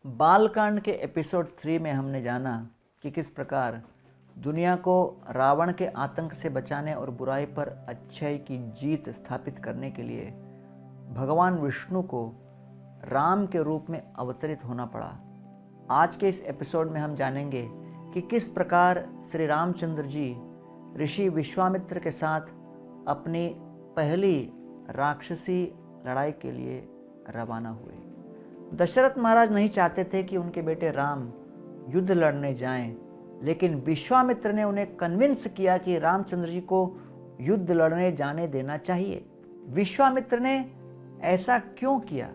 बालकांड के एपिसोड 3 में हमने जाना कि किस प्रकार दुनिया को रावण के आतंक से बचाने और बुराई पर अच्छाई की जीत स्थापित करने के लिए भगवान विष्णु को राम के रूप में अवतरित होना पड़ा। आज के इस एपिसोड में हम जानेंगे कि किस प्रकार श्री रामचंद्र जी ऋषि विश्वामित्र के साथ अपनी पहली राक्षसी लड़ाई के लिए रवाना हुए। दशरथ महाराज नहीं चाहते थे कि उनके बेटे राम युद्ध लड़ने जाएं, लेकिन विश्वामित्र ने उन्हें कन्विंस किया कि रामचंद्र जी को युद्ध लड़ने जाने देना चाहिए। विश्वामित्र ने ऐसा क्यों किया,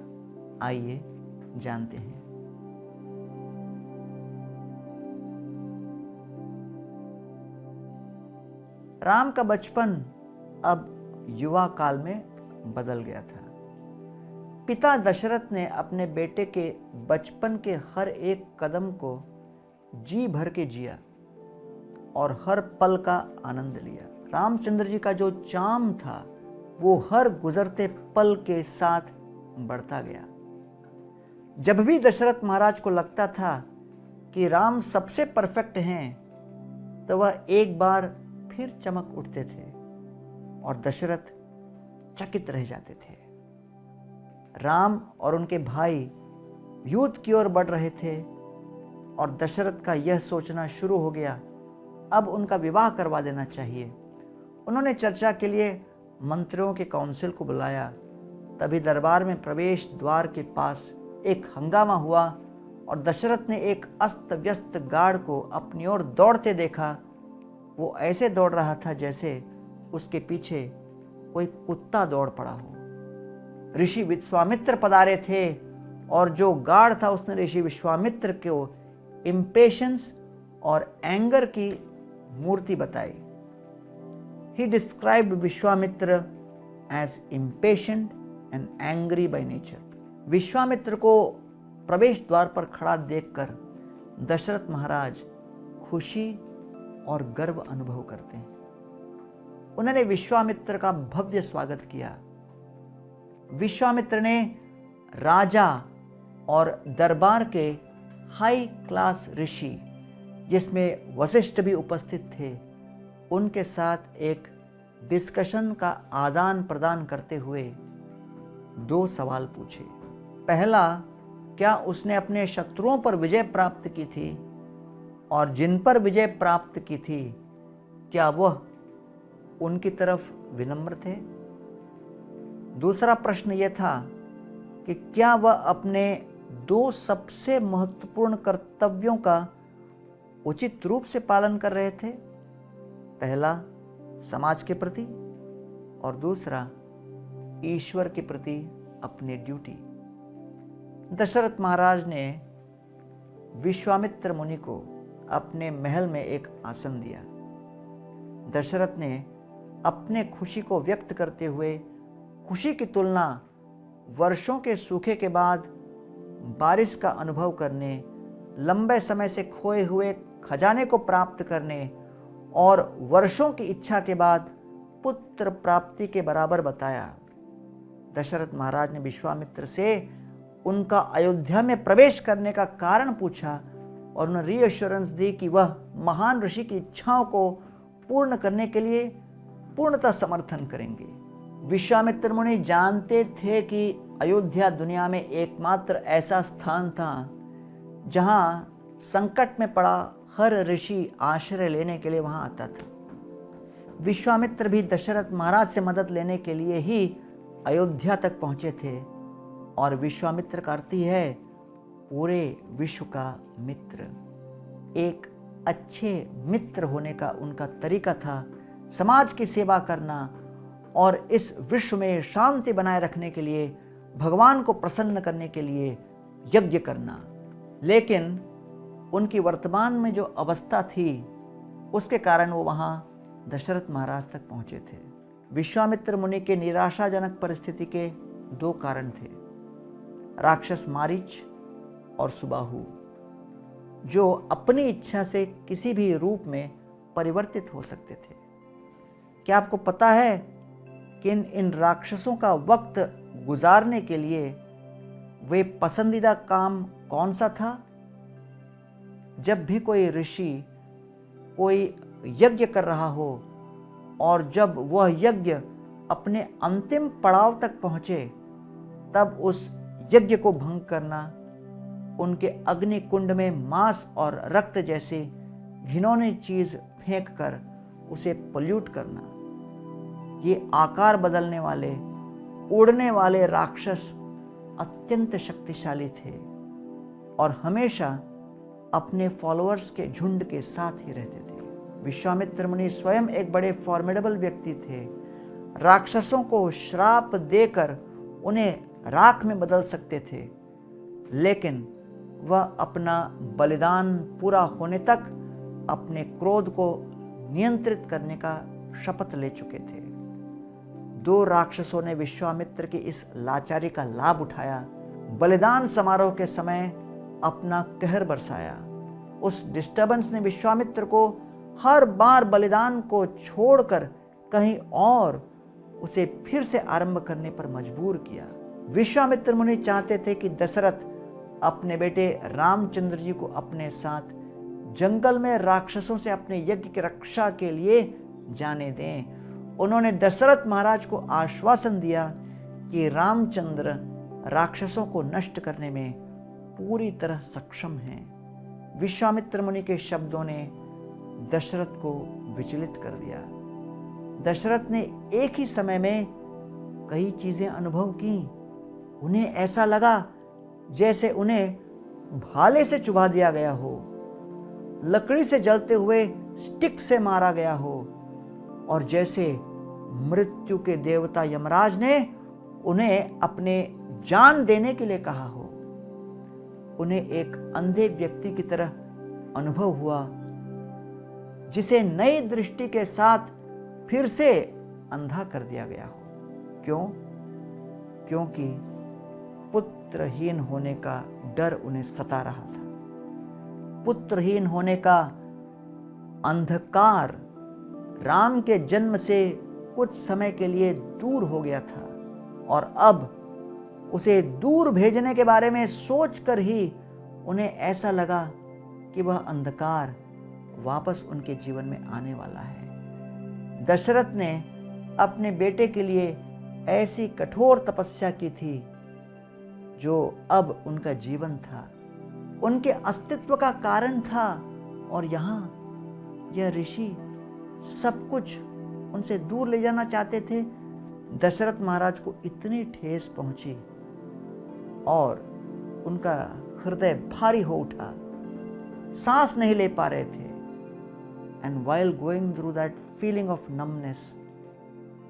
आइए जानते हैं। राम का बचपन अब युवा काल में बदल गया था। पिता दशरथ ने अपने बेटे के बचपन के हर एक कदम को जी भर के जिया और हर पल का आनंद लिया। रामचंद्र जी का जो चार्म था वो हर गुजरते पल के साथ बढ़ता गया। जब भी दशरथ महाराज को लगता था कि राम सबसे परफेक्ट हैं, तो वह एक बार फिर चमक उठते थे और दशरथ चकित रह जाते थे। राम और उनके भाई युद्ध की ओर बढ़ रहे थे और दशरथ का यह सोचना शुरू हो गया, अब उनका विवाह करवा देना चाहिए। उन्होंने चर्चा के लिए मंत्रियों के काउंसिल को बुलाया। तभी दरबार में प्रवेश द्वार के पास एक हंगामा हुआ और दशरथ ने एक अस्त व्यस्त गार्ड को अपनी ओर दौड़ते देखा। वो ऐसे दौड़ रहा था जैसे उसके पीछे कोई कुत्ता दौड़ पड़ा हो। ऋषि विश्वामित्र पधारे थे और जो गार्ड था उसने ऋषि विश्वामित्र को इम्पेशंस और एंगर की मूर्ति बताई। He described Vishwamitra as impatient and angry by nature। Vishwamitra को प्रवेश द्वार पर खड़ा देखकर दशरथ महाराज खुशी और गर्व अनुभव करते हैं। उन्होंने विश्वामित्र का भव्य स्वागत किया। विश्वामित्र ने राजा और दरबार के हाई क्लास ऋषि, जिसमें वशिष्ठ भी उपस्थित थे, उनके साथ एक डिस्कशन का आदान प्रदान करते हुए दो सवाल पूछे। पहला, क्या उसने अपने शत्रुओं पर विजय प्राप्त की थी, और जिन पर विजय प्राप्त की थी क्या वह उनकी तरफ विनम्र थे। दूसरा प्रश्न यह था कि क्या वह अपने दो सबसे महत्वपूर्ण कर्तव्यों का उचित रूप से पालन कर रहे थे। पहला समाज के प्रति और दूसरा ईश्वर के प्रति अपनी ड्यूटी। दशरथ महाराज ने विश्वामित्र मुनि को अपने महल में एक आसन दिया। दशरथ ने अपने खुशी को व्यक्त करते हुए खुशी की तुलना वर्षों के सूखे के बाद बारिश का अनुभव करने, लंबे समय से खोए हुए खजाने को प्राप्त करने और वर्षों की इच्छा के बाद पुत्र प्राप्ति के बराबर बताया। दशरथ महाराज ने विश्वामित्र से उनका अयोध्या में प्रवेश करने का कारण पूछा और उन्हें रीअश्योरेंस दी कि वह महान ऋषि की इच्छाओं को पूर्ण करने के लिए पूर्णतः समर्थन करेंगे। विश्वामित्र मुनि जानते थे कि अयोध्या दुनिया में एकमात्र ऐसा स्थान था जहां संकट में पड़ा हर ऋषि आश्रय लेने के लिए वहां आता था। विश्वामित्र भी दशरथ महाराज से मदद लेने के लिए ही अयोध्या तक पहुंचे थे और विश्वामित्र का अर्थ ही है पूरे विश्व का मित्र। एक अच्छे मित्र होने का उनका तरीका था समाज की सेवा करना और इस विश्व में शांति बनाए रखने के लिए, भगवान को प्रसन्न करने के लिए यज्ञ करना। लेकिन उनकी वर्तमान में जो अवस्था थी उसके कारण वो वहां दशरथ महाराज तक पहुंचे थे। विश्वामित्र मुनि के निराशाजनक परिस्थिति के दो कारण थे, राक्षस मारीच और सुबाहु, जो अपनी इच्छा से किसी भी रूप में परिवर्तित हो सकते थे। क्या आपको पता है कि इन राक्षसों का वक्त गुजारने के लिए वे पसंदीदा काम कौन सा था? जब भी कोई ऋषि कोई यज्ञ कर रहा हो और जब वह यज्ञ अपने अंतिम पड़ाव तक पहुंचे, तब उस यज्ञ को भंग करना, उनके अग्नि कुंड में मांस और रक्त जैसी घिनौनी चीज फेंक कर उसे पोल्यूट करना। ये आकार बदलने वाले, उड़ने वाले राक्षस अत्यंत शक्तिशाली थे और हमेशा अपने फॉलोअर्स के झुंड के साथ ही रहते थे। विश्वामित्र मुनि स्वयं एक बड़े फॉर्मिडेबल व्यक्ति थे। राक्षसों को श्राप देकर उन्हें राख में बदल सकते थे, लेकिन वह अपना बलिदान पूरा होने तक अपने क्रोध को नियंत्रित करने का शपथ ले चुके थे। 2 राक्षसों ने विश्वामित्र की इस लाचारी का लाभ उठाया। बलिदान समारोह के समय अपना कहर बरसाया। उस डिस्टर्बेंस ने विश्वामित्र को हर बार बलिदान को छोड़कर कहीं और उसे फिर से आरंभ करने पर मजबूर किया। विश्वामित्र मुनि चाहते थे कि दशरथ अपने बेटे रामचंद्र जी को अपने साथ जंगल में राक्षसों से अपने यज्ञ की रक्षा के लिए जाने दें। उन्होंने दशरथ महाराज को आश्वासन दिया कि रामचंद्र राक्षसों को नष्ट करने में पूरी तरह सक्षम हैं। विश्वामित्र मुनि के शब्दों ने दशरथ को विचलित कर दिया। दशरथ ने एक ही समय में कई चीजें अनुभव की। उन्हें ऐसा लगा जैसे उन्हें भाले से चुभा दिया गया हो, लकड़ी से जलते हुए स्टिक से मारा गया हो, और जैसे मृत्यु के देवता यमराज ने उन्हें अपने जान देने के लिए कहा हो। उन्हें एक अंधे व्यक्ति की तरह अनुभव हुआ, जिसे नई दृष्टि के साथ फिर से अंधा कर दिया गया हो। क्यों? क्योंकि पुत्रहीन होने का डर उन्हें सता रहा था। पुत्रहीन होने का अंधकार राम के जन्म से कुछ समय के लिए दूर हो गया था, और अब उसे दूर भेजने के बारे में सोचकर ही उन्हें ऐसा लगा कि वह अंधकार वापस उनके जीवन में आने वाला है। दशरथ ने अपने बेटे के लिए ऐसी कठोर तपस्या की थी जो अब उनका जीवन था, उनके अस्तित्व का कारण था, और यहाँ यह ऋषि सब कुछ उनसे दूर ले जाना चाहते थे। दशरथ महाराज को इतनी ठेस पहुंची और उनका हृदय भारी हो उठा, सांस नहीं ले पा रहे थे। And while going through that feeling of numbness,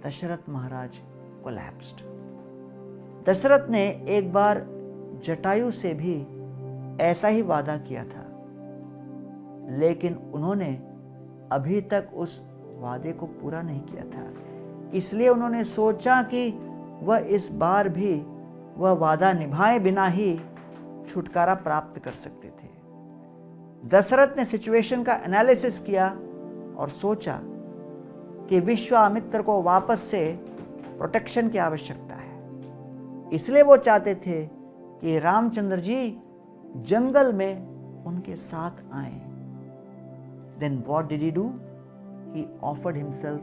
Dashrath Maharaj collapsed. Dashrath ने एक बार जटायु से भी ऐसा ही वादा किया था, लेकिन उन्होंने अभी तक उस वादे को पूरा नहीं किया था। इसलिए उन्होंने सोचा कि वह इस बार भी वह वादा निभाए बिना ही छुटकारा प्राप्त कर सकते थे। दशरथ ने सिचुएशन का एनालिसिस किया और सोचा कि विश्वामित्र को वापस से प्रोटेक्शन की आवश्यकता है। इसलिए वो चाहते थे कि रामचंद्र जी जंगल में उनके साथ आए। Then what did he do? He offered himself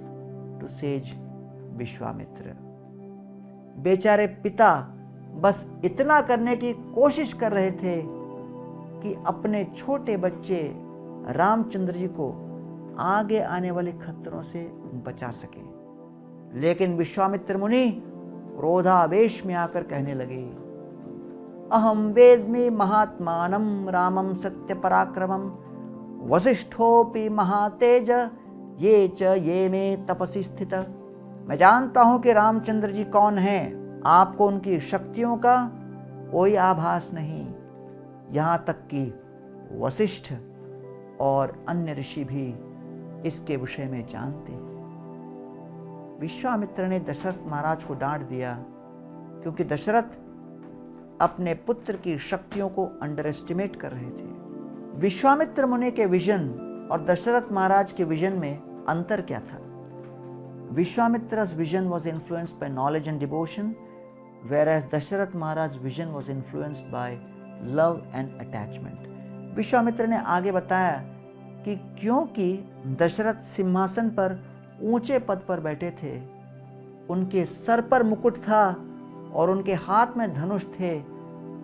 to sage Vishwamitra. बेचारे पिता बस इतना करने की कोशिश कर रहे थे कि अपने छोटे बच्चे रामचंद्र जी को आगे आने वाले खतरों से बचा सके। लेकिन विश्वामित्र मुनि क्रोधावेश में आकर कहने लगे, अहम वेद्मि महात्मानं रामं सत्य पराक्रमं वसिष्ठोपि महातेज ये च ये में तपसी स्थित। मैं जानता हूं कि रामचंद्र जी कौन हैं। आपको उनकी शक्तियों का कोई आभास नहीं। यहां तक कि वशिष्ठ और अन्य ऋषि भी इसके विषय में जानते हैं। विश्वामित्र ने दशरथ महाराज को डांट दिया, क्योंकि दशरथ अपने पुत्र की शक्तियों को अंडर एस्टिमेट कर रहे थे। विश्वामित्र मुनि के विजन और दशरथ महाराज के विजन में अंतर क्या था? Vishwamitra's vision was influenced by knowledge and devotion, whereas Dasharath Maharaj's vision was influenced by love and attachment. Vishwamitra ने आगे बताया कि क्योंकि दशरथ सिंहासन पर ऊंचे पद पर बैठे थे, उनके सर पर मुकुट था और उनके हाथ में धनुष थे,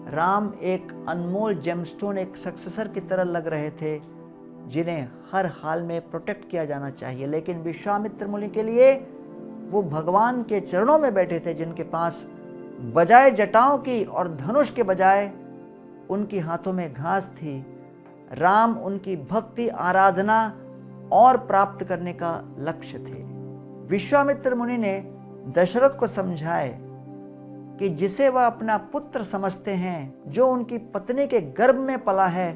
राम एक अनमोल जेमस्टोन, एक सक्सेसर की तरह लग रहे थे जिन्हें हर हाल में प्रोटेक्ट किया जाना चाहिए। लेकिन विश्वामित्र मुनि के लिए वो भगवान के चरणों में बैठे थे, जिनके पास बजाय जटाओं की और धनुष के बजाय उनके हाथों में घास थी। राम उनकी भक्ति, आराधना और प्राप्त करने का लक्ष्य थे। विश्वामित्र मुनि ने दशरथ को समझाए कि जिसे वह अपना पुत्र समझते हैं, जो उनकी पत्नी के गर्भ में पला है,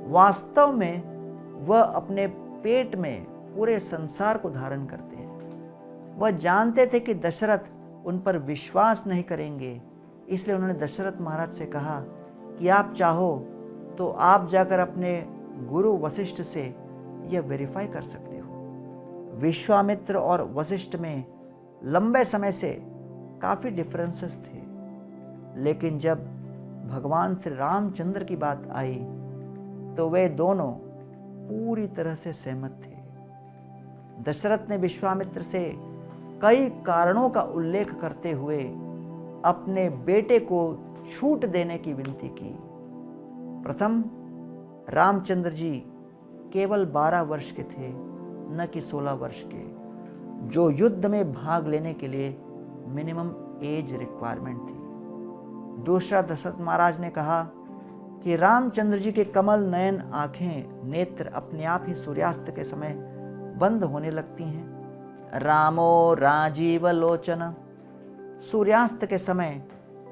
वास्तव में वह अपने पेट में पूरे संसार को धारण करते हैं। वह जानते थे कि दशरथ उन पर विश्वास नहीं करेंगे, इसलिए उन्होंने दशरथ महाराज से कहा कि आप चाहो तो आप जाकर अपने गुरु वशिष्ठ से यह वेरीफाई कर सकते हो। विश्वामित्र और वशिष्ठ में लंबे समय से काफ़ी डिफरेंसेस थे, लेकिन जब भगवान श्री रामचंद्र की बात आई तो वे दोनों पूरी तरह से सहमत थे। दशरथ ने विश्वामित्र से कई कारणों का उल्लेख करते हुए अपने बेटे को छूट देने की विनती की। प्रथम, रामचंद्र जी केवल 12 वर्ष के थे, न कि 16 वर्ष के, जो युद्ध में भाग लेने के लिए मिनिमम एज रिक्वायरमेंट थी। दूसरा, दशरथ महाराज ने कहा कि रामचंद्र जी के कमल नयन आंखें, नेत्र अपने आप ही सूर्यास्त के समय बंद होने लगती हैं। रामो राजीव लोचन, सूर्यास्त के समय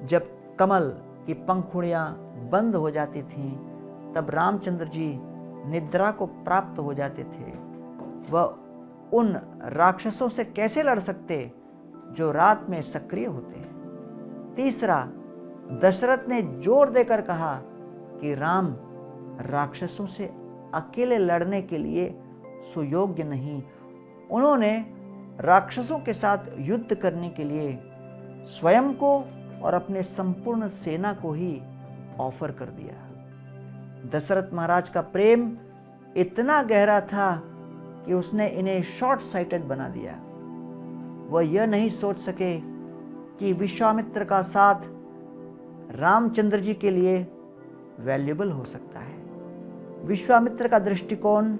जब कमल की पंखुड़ियां बंद हो जाती थीं, तब रामचंद्र जी निद्रा को प्राप्त हो जाते थे। वह उन राक्षसों से कैसे लड़ सकते जो रात में सक्रिय होते हैं। तीसरा, दशरथ ने जोर देकर कहा कि राम राक्षसों से अकेले लड़ने के लिए सुयोग्य नहीं। उन्होंने राक्षसों के साथ युद्ध करने के लिए स्वयं को और अपने संपूर्ण सेना को ही ऑफर कर दिया। दशरथ महाराज का प्रेम इतना गहरा था कि उसने इन्हें शॉर्ट साइटेड बना दिया। वह यह नहीं सोच सके कि विश्वामित्र का साथ रामचंद्र जी के लिए वैल्यूबल हो सकता है। विश्वामित्र का दृष्टिकोण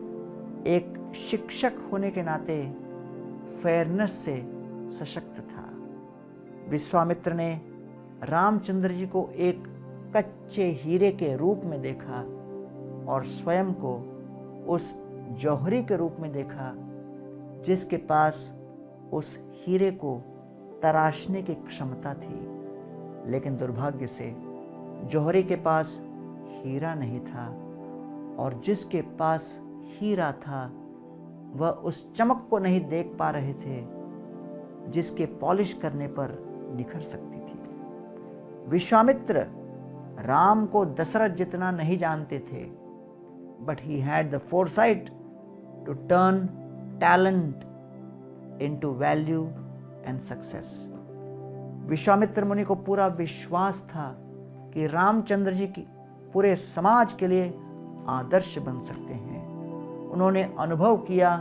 एक शिक्षक होने के नाते फेयरनेस से सशक्त था। विश्वामित्र ने रामचंद्र जी को एक कच्चे हीरे के रूप में देखा और स्वयं को उस जौहरी के रूप में देखा जिसके पास उस हीरे को तराशने की क्षमता थी। लेकिन दुर्भाग्य से जौहरी के पास हीरा नहीं था, और जिसके पास हीरा था वह उस चमक को नहीं देख पा रहे थे जिसके पॉलिश करने पर निखर सकती थी। विश्वामित्र राम को दशरथ जितना नहीं जानते थे, but he had the foresight to turn talent into value and success. Vishwamitra Muni को पूरा विश्वास था कि रामचंद्र जी की पूरे समाज के लिए आदर्श बन सकते हैं। उन्होंने अनुभव किया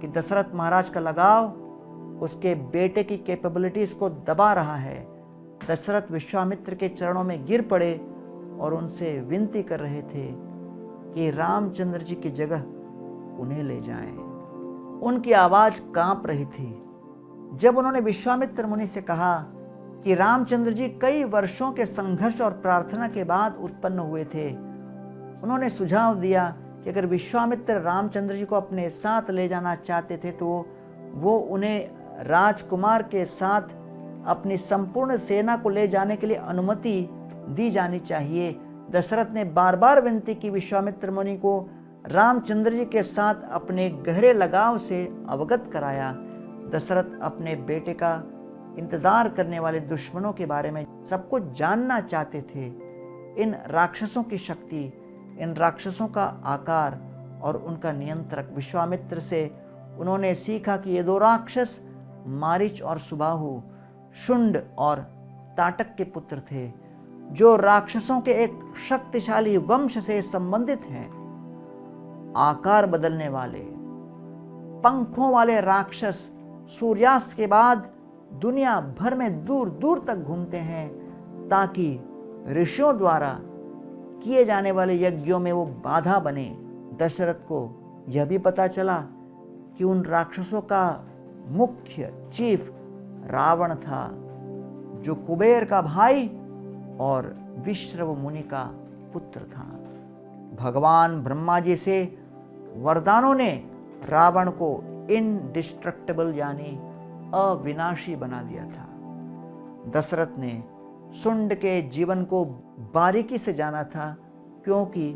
कि दशरथ महाराज का लगाव उसके बेटे की कैपेबिलिटीज को दबा रहा है। दशरथ विश्वामित्र के चरणों में गिर पड़े और उनसे विनती कर रहे थे कि रामचंद्र जी की जगह उन्हें ले जाएं। उनकी आवाज कांप रही थी जब उन्होंने विश्वामित्र मुनि से कहा कि रामचंद्र जी कई वर्षों के संघर्ष और प्रार्थना के बाद उत्पन्न हुए थे। उन्होंने सुझाव दिया कि अगर विश्वामित्र रामचंद्र जी को अपने साथ ले जाना चाहते थे तो वो उन्हें राजकुमार के साथ अपनी संपूर्ण सेना को ले जाने के लिए अनुमति दी जानी चाहिए। दशरथ ने बार बार विनती की विश्वामित्र मुनि को रामचंद्र जी के साथ अपने गहरे लगाव से अवगत कराया। दशरथ अपने बेटे का इंतजार करने वाले दुश्मनों के बारे में सब कुछ जानना चाहते थे। इन राक्षसों की शक्ति, इन राक्षसों का आकार और उनका नियंत्रक। विश्वामित्र से उन्होंने सीखा कि ये दो राक्षस मारीच और सुबाहु, शुंड और ताटक के पुत्र थे। जो राक्षसों के एक शक्तिशाली वंश से संबंधित हैं। आकार बदलने वाले पंखों वाले राक्षस सूर्यास्त के बाद दुनिया भर में दूर दूर तक घूमते हैं ताकि ऋषियों द्वारा किए जाने वाले यज्ञों में वो बाधा बने। दशरथ को यह भी पता चला कि उन राक्षसों का मुख्य चीफ रावण था, जो कुबेर का भाई और विश्रव मुनि का पुत्र था। भगवान ब्रह्मा जी से वरदानों ने रावण को इनडिस्ट्रक्टेबल यानी अविनाशी बना दिया था। दशरथ ने शुंड के जीवन को बारीकी से जाना था क्योंकि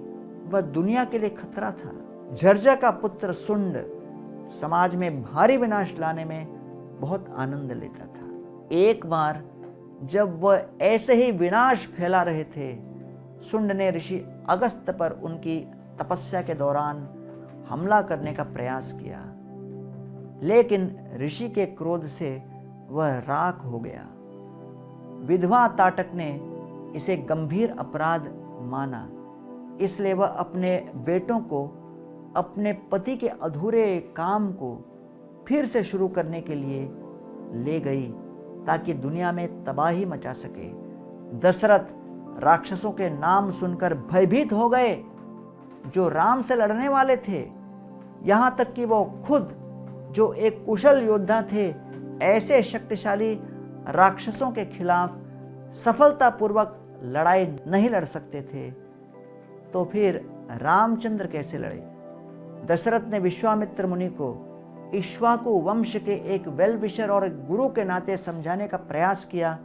वह दुनिया के लिए खतरा था। झर्जा का पुत्र शुंड समाज में भारी विनाश लाने में बहुत आनंद लेता था। एक बार जब वह ऐसे ही विनाश फैला रहे थे, शुंड ने ऋषि अगस्त्य पर उनकी तपस्या के दौरान हमला करने का प्रयास किया, लेकिन ऋषि के क्रोध से वह राख हो गया। विधवा ताटक ने इसे गंभीर अपराध माना, इसलिए वह अपने बेटों को अपने पति के अधूरे काम को फिर से शुरू करने के लिए ले गई ताकि दुनिया में तबाही मचा सके। दशरथ राक्षसों के नाम सुनकर भयभीत हो गए जो राम से लड़ने वाले थे। यहाँ तक कि वो खुद जो एक कुशल योद्धा थे, ऐसे शक्तिशाली राक्षसों के खिलाफ सफलतापूर्वक लड़ाई नहीं लड़ सकते थे, तो फिर रामचंद्र कैसे लड़े। दशरथ ने विश्वामित्र मुनि को इक्ष्वाकु वंश के एक वेल विशर और एक गुरु के नाते समझाने का प्रयास किया।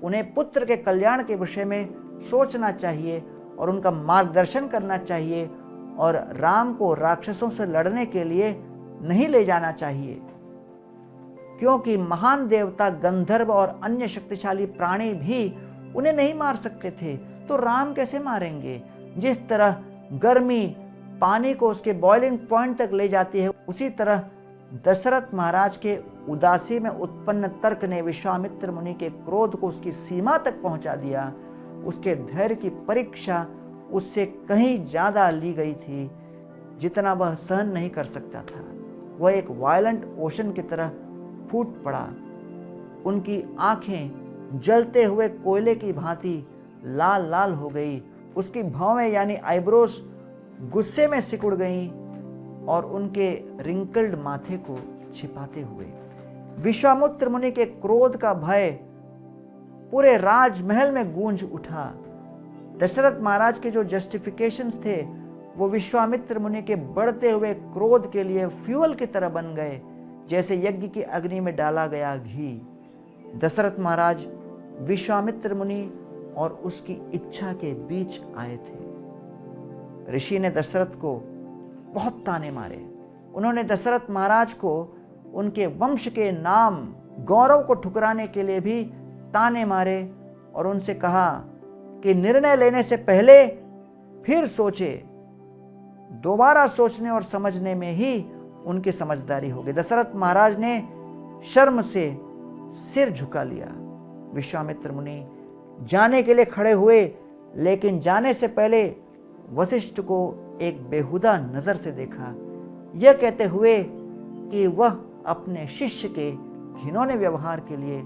उन्हें पुत्र के कल्याण के विषय में सोचना चाहिए और उनका मार्गदर्शन करना चाहिए और राम को राक्षसों से लड़ने के लिए नहीं ले जाना चाहिए, क्योंकि महान देवता गंधर्व और अन्य शक्तिशाली प्राणी भी उन्हें नहीं मार सकते थे, तो राम कैसे मारेंगे। जिस तरह गर्मी पानी को उसके बॉइलिंग पॉइंट तक ले जाती है, उसी तरह दशरथ महाराज के उदासी में उत्पन्न तर्क ने विश्वामित्र मुनि के क्रोध को उसकी सीमा तक पहुंचा दिया। उसके धैर्य की परीक्षा उससे कहीं ज्यादा ली गई थी जितना वह सहन नहीं कर सकता था। वह एक वायलेंट ओशन की तरह फूट पड़ा। उनकी आंखें जलते हुए कोयले की भांति लाल लाल हो गई। उसकी भौवें यानी आईब्रोज गुस्से में सिकुड़ गईं और उनके रिंकल्ड माथे को छिपाते हुए विश्वामित्र मुनि के क्रोध का भय पूरे राजमहल में गूंज उठा। दशरथ महाराज के जो जस्टिफिकेशंस थे वो विश्वामित्र मुनि के बढ़ते हुए क्रोध के लिए फ्यूल की तरह बन गए, जैसे यज्ञ की अग्नि में डाला गया घी। दशरथ महाराज विश्वामित्र मुनि और उसकी इच्छा के बीच आए थे। ऋषि ने दशरथ को बहुत ताने मारे। उन्होंने दशरथ महाराज को उनके वंश के नाम गौरव को ठुकराने के लिए भी ताने मारे और उनसे कहा कि निर्णय लेने से पहले फिर सोचे। दोबारा सोचने और समझने में ही उनकी समझदारी होगी। दशरथ महाराज ने शर्म से सिर झुका लिया। विश्वामित्र मुनि जाने के लिए खड़े हुए, लेकिन जाने से पहले वशिष्ठ को एक बेहुदा नजर से देखा, यह कहते हुए कि वह अपने शिष्य के घिनौने व्यवहार के लिए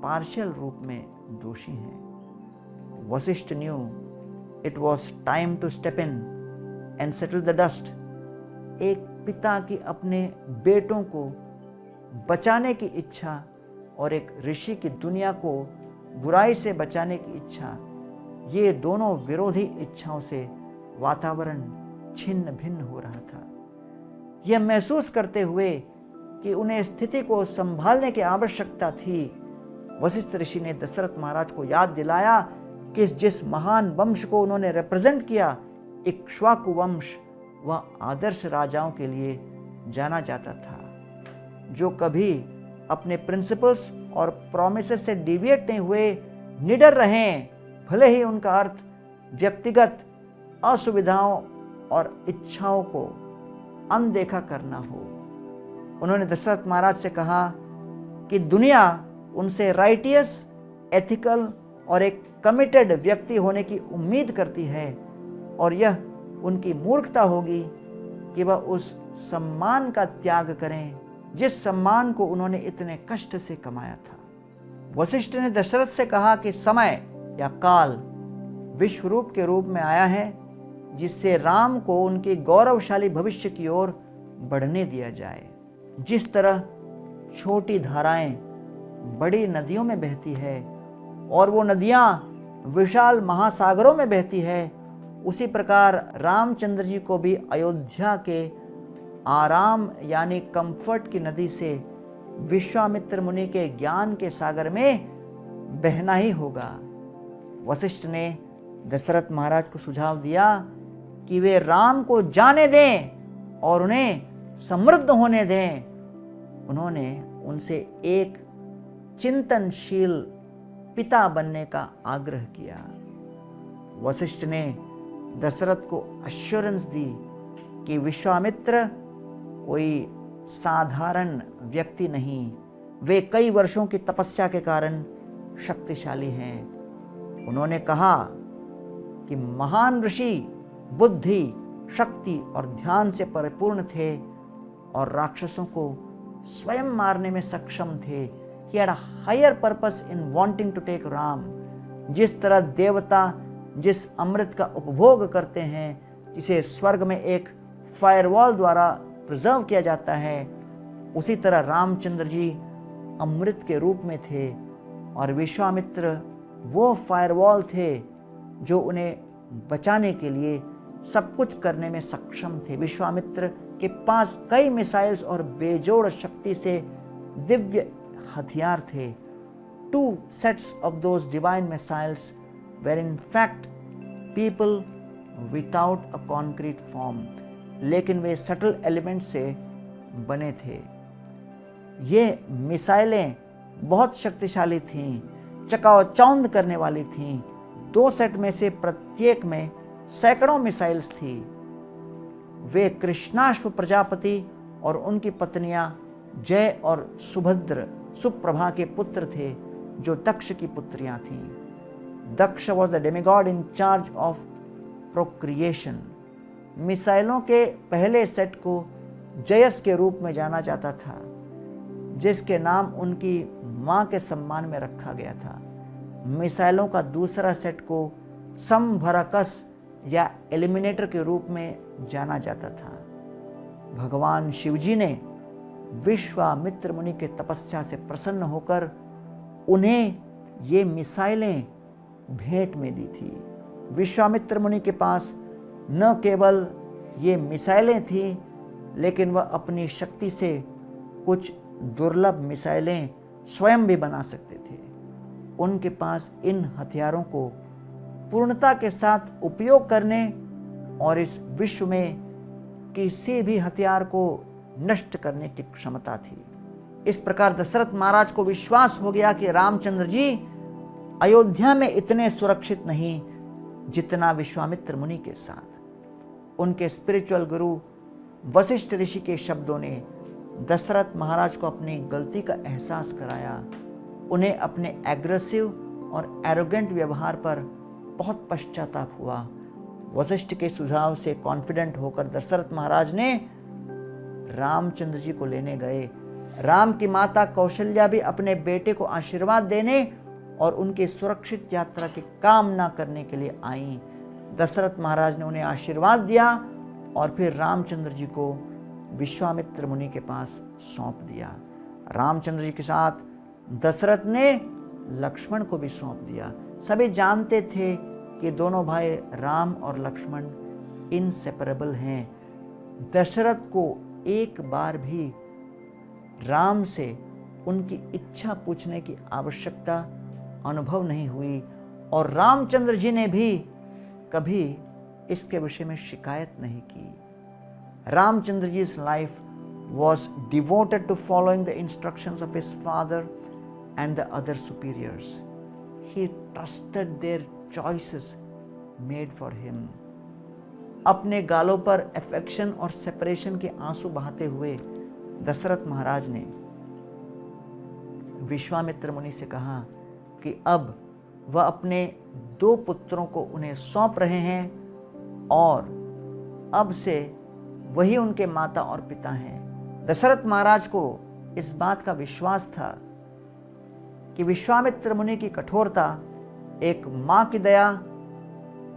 पार्शियल रूप में दोषी हैं। Vashishtha knew it was time to step in and settle the dust. एक पिता की अपने बेटों को बचाने की इच्छा और एक ऋषि की दुनिया को बुराई से बचाने की इच्छा, ये दोनों विरोधी इच्छाओं से वातावरण छिन्न भिन्न हो रहा था। यह महसूस करते हुए कि उन्हें स्थिति को संभालने की आवश्यकता थी, वशिष्ठ ऋषि ने दशरथ महाराज को याद दिलाया कि जिस महान वंश को उन्होंने रिप्रेजेंट किया, इक्ष्वाकु वंश, वह आदर्श राजाओं के लिए जाना जाता था, जो कभी अपने प्रिंसिपल्स और प्रोमिसेस से डिविएट नहीं हुए, निडर रहें, भले ही उनका अर्थ व्यक्तिगत असुविधाओं और इच्छाओं को अनदेखा करना हो। उन्होंने दशरथ महाराज से कहा कि दुनिया उनसे राइटियस, एथिकल और एक कमिटेड व्यक्ति होने की उम्मीद करती है, और यह उनकी मूर्खता होगी कि वह उस सम्मान का त्याग करें जिस सम्मान को उन्होंने इतने कष्ट से कमाया था। वशिष्ठ ने दशरथ से कहा कि समय या काल विश्वरूप के रूप में आया है जिससे राम को उनके गौरवशाली भविष्य की ओर बढ़ने दिया जाए। जिस तरह छोटी धाराएं बड़ी नदियों में बहती है और वो नदियां विशाल महासागरों में बहती है, उसी प्रकार रामचंद्र जी को भी अयोध्या के आराम यानी कंफर्ट की नदी से विश्वामित्र मुनि के ज्ञान के सागर में बहना ही होगा। वशिष्ठ ने दशरथ महाराज को सुझाव दिया कि वे राम को जाने दें और उन्हें समृद्ध होने दें। उन्होंने उनसे एक चिंतनशील पिता बनने का आग्रह किया। वशिष्ठ ने दशरथ को अश्योरेंस दी कि विश्वामित्र कोई साधारण व्यक्ति नहीं, वे कई वर्षों की तपस्या के कारण शक्तिशाली हैं। उन्होंने कहा कि महान ऋषि बुद्धि, शक्ति और ध्यान से परिपूर्ण थे और राक्षसों को स्वयं मारने में सक्षम थे। He had a higher purpose in wanting to take Ram. जिस तरह देवता जिस अमृत का उपभोग करते हैं, जिसे स्वर्ग में एक फायरवॉल द्वारा प्रिजर्व किया जाता है, उसी तरह रामचंद्र जी अमृत के रूप में थे और विश्वामित्र वो फायरवॉल थे जो उन्हें बचाने के लिए सब कुछ करने में सक्षम थे। विश्वामित्र के पास कई मिसाइल्स और बेजोड़ शक्ति से दिव्य हथियार थे। 2 sets of those divine missiles were in fact people without a concrete form, लेकिन वे सटल एलिमेंट से बने थे। ये मिसाइलें बहुत शक्तिशाली थीं, चकाचौंध करने वाली थीं। 2 सेट में से प्रत्येक में सैकड़ों मिसाइल्स थी। वे कृष्णाश्व प्रजापति और उनकी पत्नियां जय और सुप्रभा के पुत्र थे जो दक्ष की पुत्रियां थीं। Daksha was the demigod in charge of procreation. मिसाइलों के पहले सेट को जयस के रूप में जाना जाता था, जिसके नाम उनकी मां के सम्मान में रखा गया था। मिसाइलों का दूसरा सेट को समभरकस या एलिमिनेटर के रूप में जाना जाता था। भगवान शिवजी ने विश्वामित्र मुनि के तपस्या से प्रसन्न होकर उन्हें ये मिसाइलें भेंट में दी थी। विश्वामित्र मुनि के पास न केवल ये मिसाइलें थी, लेकिन वह अपनी शक्ति से कुछ दुर्लभ मिसाइलें स्वयं भी बना सकते थे। उनके पास इन हथियारों को पूर्णता के साथ उपयोग करने और इस विश्व में किसी भी हथियार को नष्ट करने की क्षमता थी। इस प्रकार दशरथ महाराज को विश्वास हो गया कि रामचंद्र जी अयोध्या में इतने सुरक्षित नहीं जितना विश्वामित्र मुनि के साथ। उनके स्पिरिचुअल गुरु वशिष्ठ ऋषि के शब्दों ने दशरथ महाराज को अपनी गलती का एहसास कराया। उन्हें अपने एग्रेसिव और एरोगेंट व्यवहार पर बहुत पश्चाताप हुआ। वशिष्ठ के सुझाव से कॉन्फिडेंट होकर दशरथ महाराज ने रामचंद्र जी को लेने गए। राम की माता कौशल्या भी अपने बेटे को आशीर्वाद देने और उनकी सुरक्षित यात्रा की कामना करने के लिए आईं। दशरथ महाराज ने उन्हें आशीर्वाद दिया और फिर रामचंद्र जी को विश्वामित्र मुनि के पास सौंप दिया। रामचंद्र जी के साथ दशरथ ने लक्ष्मण को भी सौंप दिया। सभी जानते थे कि दोनों भाई राम और लक्ष्मण इनसेपरेबल हैं। दशरथ को एक बार भी राम से उनकी इच्छा पूछने की आवश्यकता अनुभव नहीं हुई और रामचंद्र जी ने भी कभी इसके विषय में शिकायत नहीं की। Ramchandra जी's life was devoted to following the instructions of his father and the other superiors. He trusted their choices made for him. अपने गालों पर अफेक्शन और सेपरेशन के आंसू बहाते हुए दशरथ महाराज ने विश्वामित्र मुनि से कहा कि अब वह अपने 2 पुत्रों को उन्हें सौंप रहे हैं और अब से वही उनके माता और पिता हैं। दशरथ महाराज को इस बात का विश्वास था कि विश्वामित्र मुनि की कठोरता एक मां की दया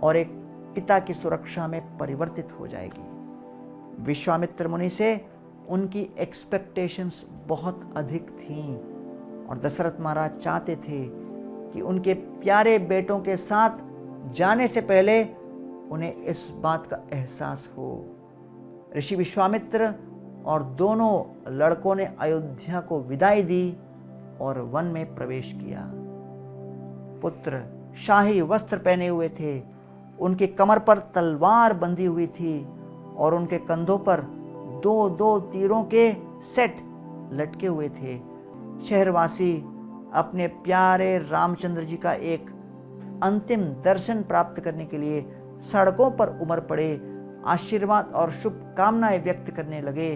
और एक पिता की सुरक्षा में परिवर्तित हो जाएगी। विश्वामित्र मुनि से उनकी एक्सपेक्टेशंस बहुत अधिक थीं और दशरथ महाराज चाहते थे कि उनके प्यारे बेटों के साथ जाने से पहले उन्हें इस बात का एहसास हो। ऋषि विश्वामित्र और दोनों लड़कों ने अयोध्या को विदाई दी और वन में प्रवेश किया। पुत्र शाही वस्त्र पहने हुए थे, उनकी कमर पर तलवार बंधी हुई थी और उनके कंधों पर 2-2 तीरों के सेट लटके हुए थे। शहरवासी अपने प्यारे रामचंद्र जी का एक अंतिम दर्शन प्राप्त करने के लिए सड़कों पर उमड़ पड़े, आशीर्वाद और शुभकामनाएं व्यक्त करने लगे।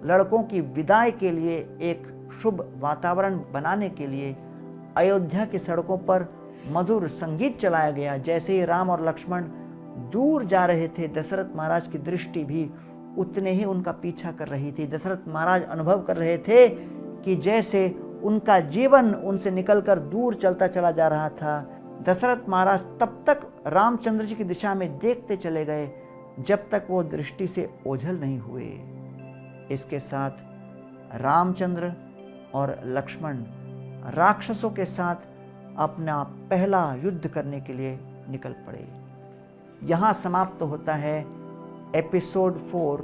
लड़कों की विदाई के लिए एक शुभ वातावरण बनाने के लिए अयोध्या की सड़कों पर मधुर संगीत चलाया गया। जैसे ही राम और लक्ष्मण दूर जा रहे थे, दशरथ महाराज की दृष्टि भी उतने ही उनका पीछा कर रही थी। दशरथ महाराज अनुभव कर रहे थे कि जैसे उनका जीवन उनसे निकलकर दूर चलता चला जा रहा था। दशरथ महाराज तब तक रामचंद्र जी की दिशा में देखते चले गए जब तक वो दृष्टि से ओझल नहीं हुए। इसके साथ रामचंद्र और लक्ष्मण राक्षसों के साथ अपना पहला युद्ध करने के लिए निकल पड़े। यहाँ समाप्त होता है एपिसोड 4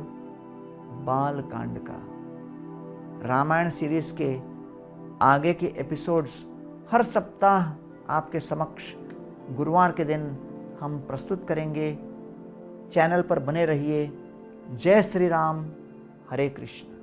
बाल कांड का। रामायण सीरीज के आगे के एपिसोड्स हर सप्ताह आपके समक्ष गुरुवार के दिन हम प्रस्तुत करेंगे। चैनल पर बने रहिए। जय श्री राम, हरे कृष्ण।